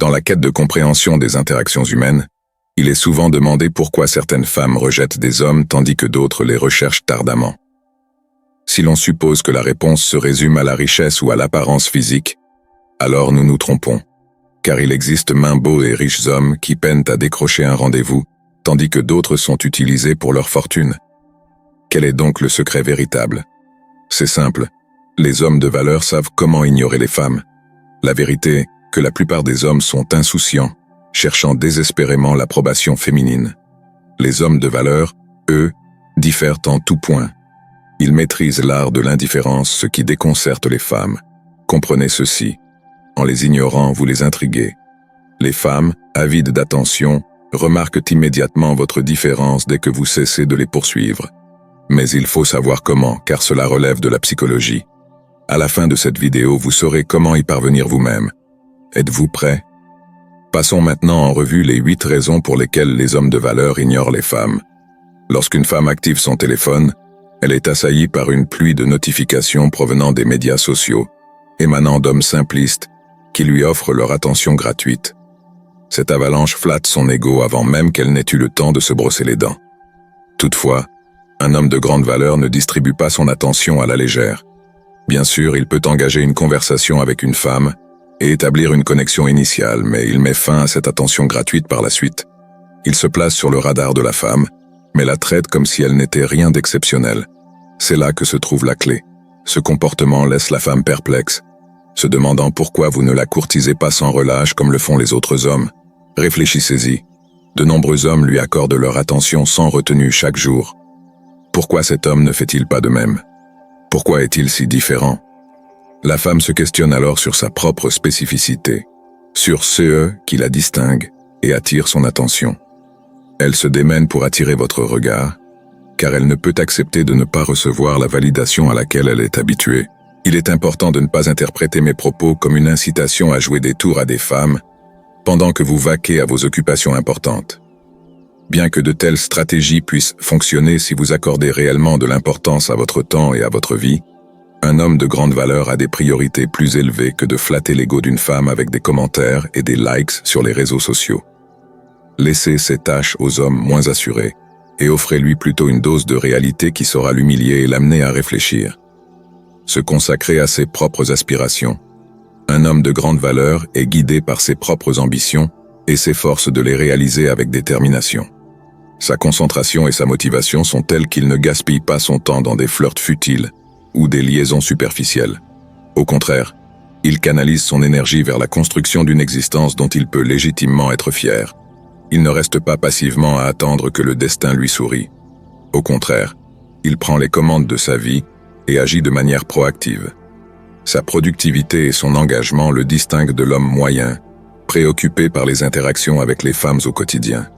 Dans la quête de compréhension des interactions humaines, il est souvent demandé pourquoi certaines femmes rejettent des hommes tandis que d'autres les recherchent ardemment. Si l'on suppose que la réponse se résume à la richesse ou à l'apparence physique, alors nous nous trompons, car il existe maints beaux et riches hommes qui peinent à décrocher un rendez-vous, tandis que d'autres sont utilisés pour leur fortune. Quel est donc le secret véritable? C'est simple, les hommes de valeur savent comment ignorer les femmes. La vérité est que la plupart des hommes sont insouciants, cherchant désespérément l'approbation féminine. Les hommes de valeur, eux, diffèrent en tout point. Ils maîtrisent l'art de l'indifférence, ce qui déconcerte les femmes. Comprenez ceci. En les ignorant, vous les intriguez. Les femmes, avides d'attention, remarquent immédiatement votre différence dès que vous cessez de les poursuivre. Mais il faut savoir comment, car cela relève de la psychologie. À la fin de cette vidéo, vous saurez comment y parvenir vous-même. Êtes-vous prêt? Passons maintenant en revue les 8 raisons pour lesquelles les hommes de valeur ignorent les femmes. Lorsqu'une femme active son téléphone, elle est assaillie par une pluie de notifications provenant des médias sociaux, émanant d'hommes simplistes qui lui offrent leur attention gratuite. Cette avalanche flatte son ego avant même qu'elle n'ait eu le temps de se brosser les dents. Toutefois, un homme de grande valeur ne distribue pas son attention à la légère. Bien sûr, il peut engager une conversation avec une femme et établir une connexion initiale, mais il met fin à cette attention gratuite par la suite. Il se place sur le radar de la femme, mais la traite comme si elle n'était rien d'exceptionnel. C'est là que se trouve la clé. Ce comportement laisse la femme perplexe, se demandant pourquoi vous ne la courtisez pas sans relâche comme le font les autres hommes. Réfléchissez-y. De nombreux hommes lui accordent leur attention sans retenue chaque jour. Pourquoi cet homme ne fait-il pas de même? Pourquoi est-il si différent? La femme se questionne alors sur sa propre spécificité, sur ce qui la distingue et attire son attention. Elle se démène pour attirer votre regard, car elle ne peut accepter de ne pas recevoir la validation à laquelle elle est habituée. Il est important de ne pas interpréter mes propos comme une incitation à jouer des tours à des femmes, pendant que vous vaquez à vos occupations importantes. Bien que de telles stratégies puissent fonctionner si vous accordez réellement de l'importance à votre temps et à votre vie, un homme de grande valeur a des priorités plus élevées que de flatter l'ego d'une femme avec des commentaires et des likes sur les réseaux sociaux. Laissez ces tâches aux hommes moins assurés et offrez-lui plutôt une dose de réalité qui saura l'humilier et l'amener à réfléchir. Se consacrer à ses propres aspirations. Un homme de grande valeur est guidé par ses propres ambitions et s'efforce de les réaliser avec détermination. Sa concentration et sa motivation sont telles qu'il ne gaspille pas son temps dans des flirts futiles ou des liaisons superficielles. Au contraire, il canalise son énergie vers la construction d'une existence dont il peut légitimement être fier. Il ne reste pas passivement à attendre que le destin lui sourie. Au contraire, il prend les commandes de sa vie et agit de manière proactive. Sa productivité et son engagement le distinguent de l'homme moyen, préoccupé par les interactions avec les femmes au quotidien.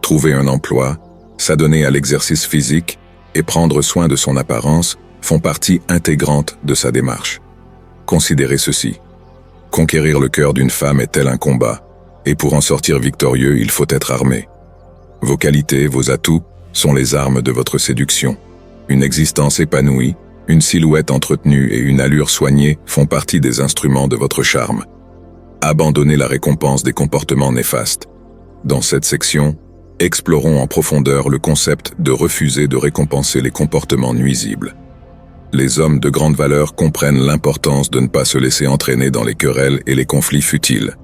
Trouver un emploi, s'adonner à l'exercice physique et prendre soin de son apparence font partie intégrante de sa démarche. Considérez ceci. Conquérir le cœur d'une femme est tel un combat, et pour en sortir victorieux, il faut être armé. Vos qualités, vos atouts, sont les armes de votre séduction. Une existence épanouie, une silhouette entretenue et une allure soignée font partie des instruments de votre charme. Abandonnez la récompense des comportements néfastes. Dans cette section, explorons en profondeur le concept de refuser de récompenser les comportements nuisibles. Les hommes de grande valeur comprennent l'importance de ne pas se laisser entraîner dans les querelles et les conflits futiles.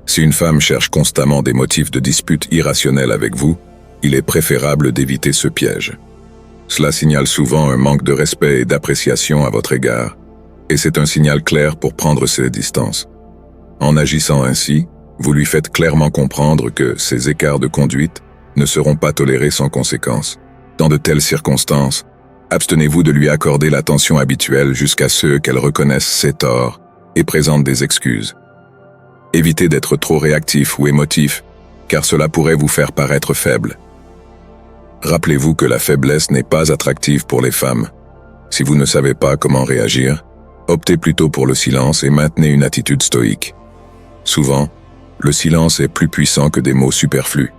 Si une femme cherche constamment des motifs de dispute irrationnels avec vous, il est préférable d'éviter ce piège. Cela signale souvent un manque de respect et d'appréciation à votre égard, et c'est un signal clair pour prendre ses distances. En agissant ainsi, vous lui faites clairement comprendre que ces écarts de conduite ne seront pas tolérés sans conséquence. Dans de telles circonstances, abstenez-vous de lui accorder l'attention habituelle jusqu'à ce qu'elle reconnaisse ses torts et présente des excuses. Évitez d'être trop réactif ou émotif, car cela pourrait vous faire paraître faible. Rappelez-vous que la faiblesse n'est pas attractive pour les femmes. Si vous ne savez pas comment réagir, optez plutôt pour le silence et maintenez une attitude stoïque. Souvent, le silence est plus puissant que des mots superflus.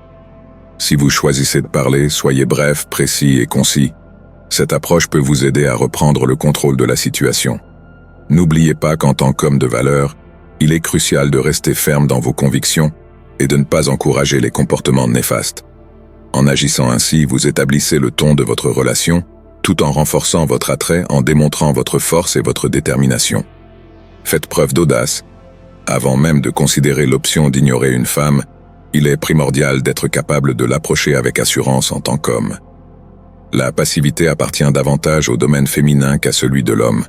Si vous choisissez de parler, soyez bref, précis et concis. Cette approche peut vous aider à reprendre le contrôle de la situation. N'oubliez pas qu'en tant qu'homme de valeur, Il est crucial de rester ferme dans vos convictions et de ne pas encourager les comportements néfastes. En agissant ainsi, vous établissez le ton de votre relation, tout en renforçant votre attrait en démontrant votre force et votre détermination. Faites preuve d'audace. Avant même de considérer l'option d'ignorer une femme, il est primordial d'être capable de l'approcher avec assurance en tant qu'homme. La passivité appartient davantage au domaine féminin qu'à celui de l'homme.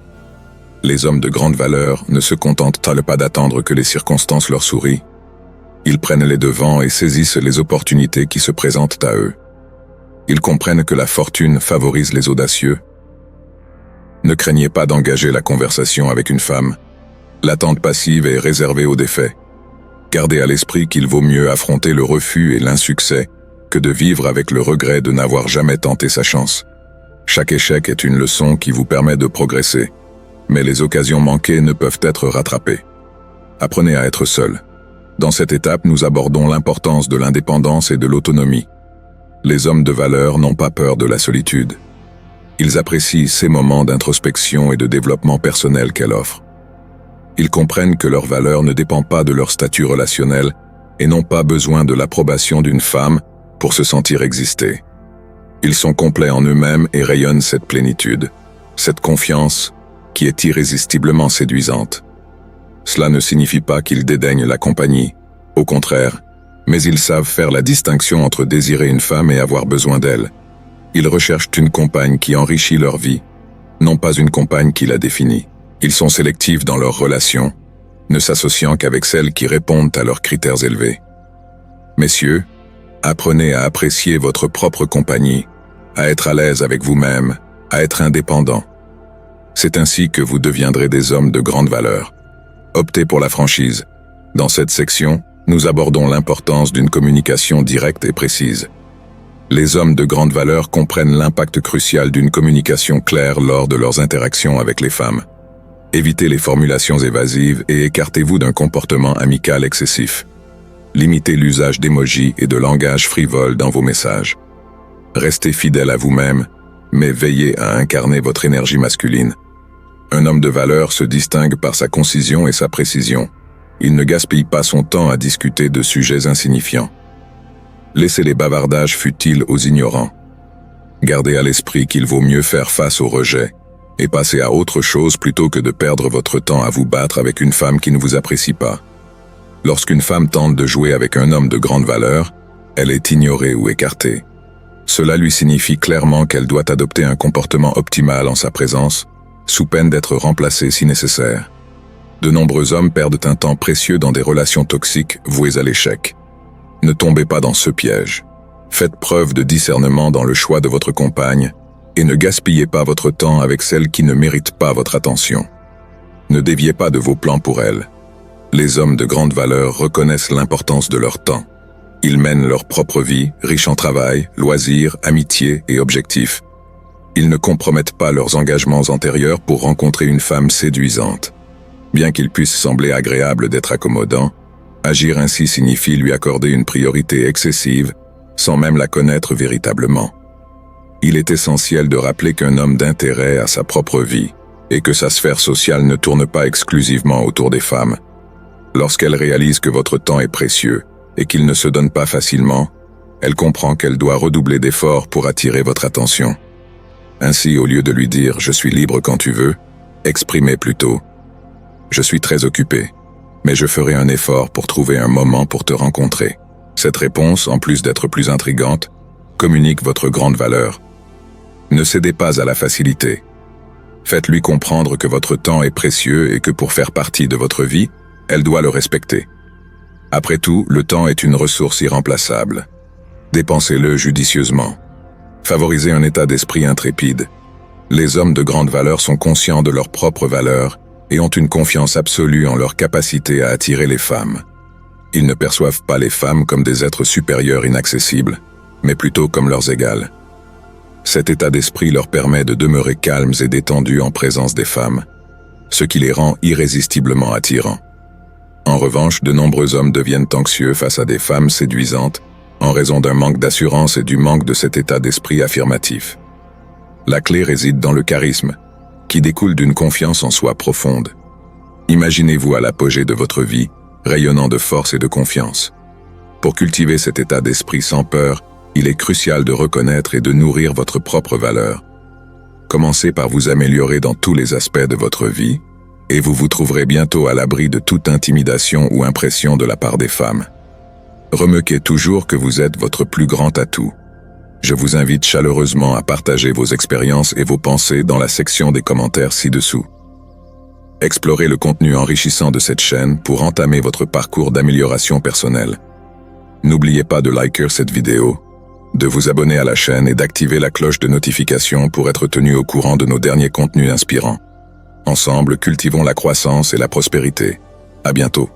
Les hommes de grande valeur ne se contentent pas d'attendre que les circonstances leur sourient. Ils prennent les devants et saisissent les opportunités qui se présentent à eux. Ils comprennent que la fortune favorise les audacieux. Ne craignez pas d'engager la conversation avec une femme. L'attente passive est réservée aux défaits. Gardez à l'esprit qu'il vaut mieux affronter le refus et l'insuccès que de vivre avec le regret de n'avoir jamais tenté sa chance. Chaque échec est une leçon qui vous permet de progresser, mais les occasions manquées ne peuvent être rattrapées. Apprenez à être seul. Dans cette étape, nous abordons l'importance de l'indépendance et de l'autonomie. Les hommes de valeur n'ont pas peur de la solitude. Ils apprécient ces moments d'introspection et de développement personnel qu'elle offre. Ils comprennent que leur valeur ne dépend pas de leur statut relationnel et n'ont pas besoin de l'approbation d'une femme pour se sentir exister. Ils sont complets en eux-mêmes et rayonnent cette plénitude, cette confiance qui est irrésistiblement séduisante. Cela ne signifie pas qu'ils dédaignent la compagnie, au contraire, mais ils savent faire la distinction entre désirer une femme et avoir besoin d'elle. Ils recherchent une compagne qui enrichit leur vie, non pas une compagne qui la définit. Ils sont sélectifs dans leurs relations, ne s'associant qu'avec celles qui répondent à leurs critères élevés. Messieurs, apprenez à apprécier votre propre compagnie, à être à l'aise avec vous-même, à être indépendant. C'est ainsi que vous deviendrez des hommes de grande valeur. Optez pour la franchise. Dans cette section, nous abordons l'importance d'une communication directe et précise. Les hommes de grande valeur comprennent l'impact crucial d'une communication claire lors de leurs interactions avec les femmes. Évitez les formulations évasives et écartez-vous d'un comportement amical excessif. Limitez l'usage d'émojis et de langage frivole dans vos messages. Restez fidèle à vous-même, mais veillez à incarner votre énergie masculine. Un homme de valeur se distingue par sa concision et sa précision. Il ne gaspille pas son temps à discuter de sujets insignifiants. Laissez les bavardages futiles aux ignorants. Gardez à l'esprit qu'il vaut mieux faire face au rejet et passer à autre chose plutôt que de perdre votre temps à vous battre avec une femme qui ne vous apprécie pas. Lorsqu'une femme tente de jouer avec un homme de grande valeur, elle est ignorée ou écartée. Cela lui signifie clairement qu'elle doit adopter un comportement optimal en sa présence, sous peine d'être remplacée si nécessaire. De nombreux hommes perdent un temps précieux dans des relations toxiques vouées à l'échec. Ne tombez pas dans ce piège. Faites preuve de discernement dans le choix de votre compagne et ne gaspillez pas votre temps avec celles qui ne méritent pas votre attention. Ne déviez pas de vos plans pour elles. Les hommes de grande valeur reconnaissent l'importance de leur temps. Ils mènent leur propre vie, riche en travail, loisirs, amitié et objectifs. Ils ne compromettent pas leurs engagements antérieurs pour rencontrer une femme séduisante. Bien qu'il puisse sembler agréable d'être accommodant, agir ainsi signifie lui accorder une priorité excessive, sans même la connaître véritablement. Il est essentiel de rappeler qu'un homme d'intérêt a sa propre vie, et que sa sphère sociale ne tourne pas exclusivement autour des femmes. Lorsqu'elle réalise que votre temps est précieux, et qu'il ne se donne pas facilement, elle comprend qu'elle doit redoubler d'efforts pour attirer votre attention. Ainsi, au lieu de lui dire « je suis libre quand tu veux », exprimez plutôt « je suis très occupé, mais je ferai un effort pour trouver un moment pour te rencontrer ». Cette réponse, en plus d'être plus intrigante, communique votre grande valeur. Ne cédez pas à la facilité. Faites-lui comprendre que votre temps est précieux et que pour faire partie de votre vie, elle doit le respecter. Après tout, le temps est une ressource irremplaçable. Dépensez-le judicieusement. Favorisez un état d'esprit intrépide. Les hommes de grande valeur sont conscients de leur propre valeur et ont une confiance absolue en leur capacité à attirer les femmes. Ils ne perçoivent pas les femmes comme des êtres supérieurs inaccessibles, mais plutôt comme leurs égales. Cet état d'esprit leur permet de demeurer calmes et détendus en présence des femmes, ce qui les rend irrésistiblement attirants. En revanche, de nombreux hommes deviennent anxieux face à des femmes séduisantes en raison d'un manque d'assurance et du manque de cet état d'esprit affirmatif. La clé réside dans le charisme, qui découle d'une confiance en soi profonde. Imaginez-vous à l'apogée de votre vie, rayonnant de force et de confiance. Pour cultiver cet état d'esprit sans peur, il est crucial de reconnaître et de nourrir votre propre valeur. Commencez par vous améliorer dans tous les aspects de votre vie, et vous vous trouverez bientôt à l'abri de toute intimidation ou impression de la part des femmes. Remarquez toujours que vous êtes votre plus grand atout. Je vous invite chaleureusement à partager vos expériences et vos pensées dans la section des commentaires ci-dessous. Explorez le contenu enrichissant de cette chaîne pour entamer votre parcours d'amélioration personnelle. N'oubliez pas de liker cette vidéo, de vous abonner à la chaîne et d'activer la cloche de notification pour être tenu au courant de nos derniers contenus inspirants. Ensemble, cultivons la croissance et la prospérité. À bientôt.